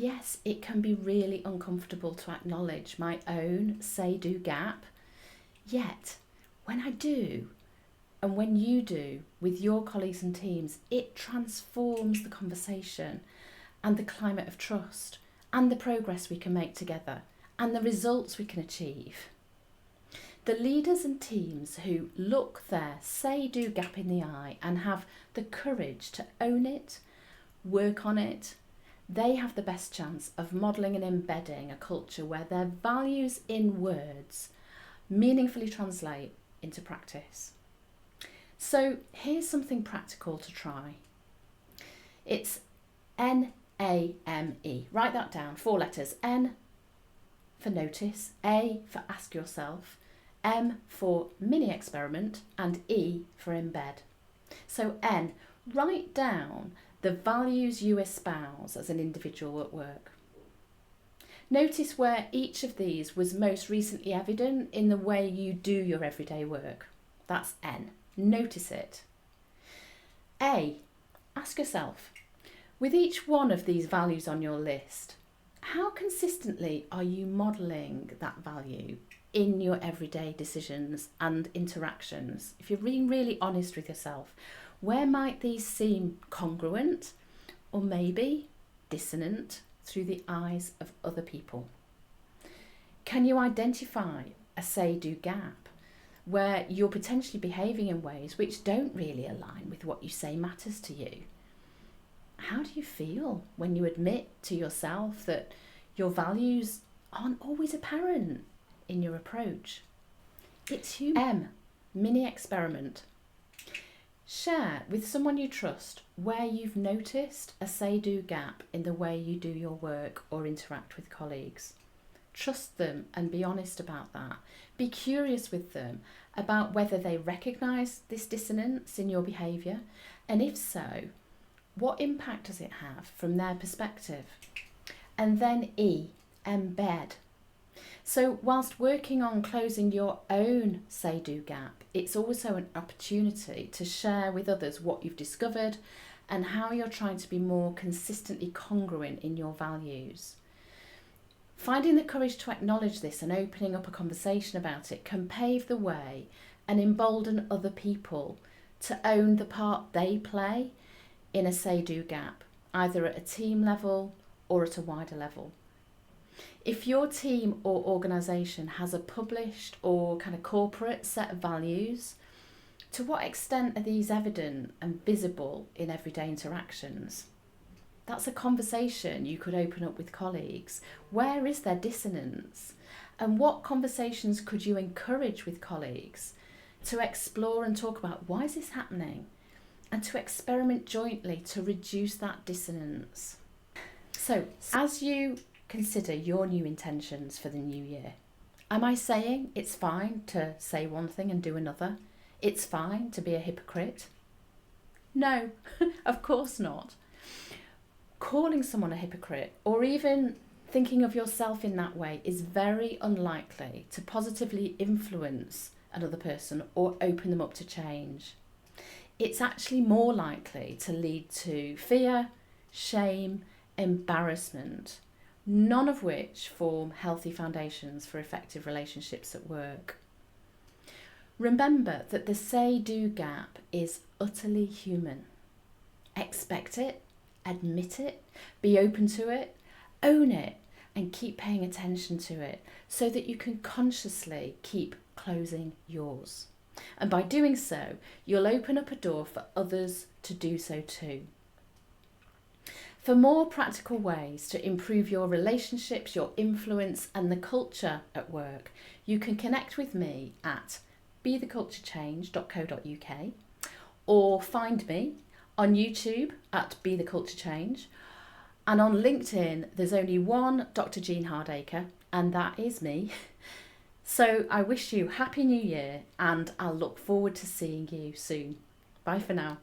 Yes, it can be really uncomfortable to acknowledge my own say-do gap, yet when I do, and when you do with your colleagues and teams, it transforms the conversation and the climate of trust and the progress we can make together and the results we can achieve. The leaders and teams who look their say-do gap in the eye and have the courage to own it, work on it, they have the best chance of modelling and embedding a culture where their values in words meaningfully translate into practice. So here's something practical to try. It's NAME. Write that down, 4 letters. N for notice, A for ask yourself, M for mini experiment, and E for embed. So N, write down the values you espouse as an individual at work. Notice where each of these was most recently evident in the way you do your everyday work. That's N. Notice it. A, ask yourself, with each one of these values on your list, how consistently are you modelling that value in your everyday decisions and interactions? If you're being really honest with yourself, where might these seem congruent or maybe dissonant through the eyes of other people? Can you identify a say-do gap where you're potentially behaving in ways which don't really align with what you say matters to you? How do you feel when you admit to yourself that your values aren't always apparent in your approach? It's human. M, mini experiment. Share with someone you trust where you've noticed a say-do gap in the way you do your work or interact with colleagues. Trust them and be honest about that. Be curious with them about whether they recognise this dissonance in your behaviour, and if so, what impact does it have from their perspective? And then E, embed. So whilst working on closing your own say-do gap, it's also an opportunity to share with others what you've discovered and how you're trying to be more consistently congruent in your values. Finding the courage to acknowledge this and opening up a conversation about it can pave the way and embolden other people to own the part they play in a say-do gap, either at a team level or at a wider level. If your team or organisation has a published or kind of corporate set of values, to what extent are these evident and visible in everyday interactions? That's a conversation you could open up with colleagues. Where is there dissonance? And what conversations could you encourage with colleagues to explore and talk about why is this happening? And to experiment jointly to reduce that dissonance. So, as you consider your new intentions for the new year, am I saying it's fine to say one thing and do another? It's fine to be a hypocrite? No, of course not. Calling someone a hypocrite or even thinking of yourself in that way is very unlikely to positively influence another person or open them up to change. It's actually more likely to lead to fear, shame, embarrassment, none of which form healthy foundations for effective relationships at work. Remember that the say-do gap is utterly human. Expect it, admit it, be open to it, own it, and keep paying attention to it so that you can consciously keep closing yours. And by doing so, you'll open up a door for others to do so too. For more practical ways to improve your relationships, your influence, and the culture at work, you can connect with me at BeTheCultureChange.co.uk or find me on YouTube at BeTheCultureChange, and on LinkedIn there's only one Dr. Jeanne Hardacre, and that is me. So I wish you Happy New Year, and I'll look forward to seeing you soon. Bye for now.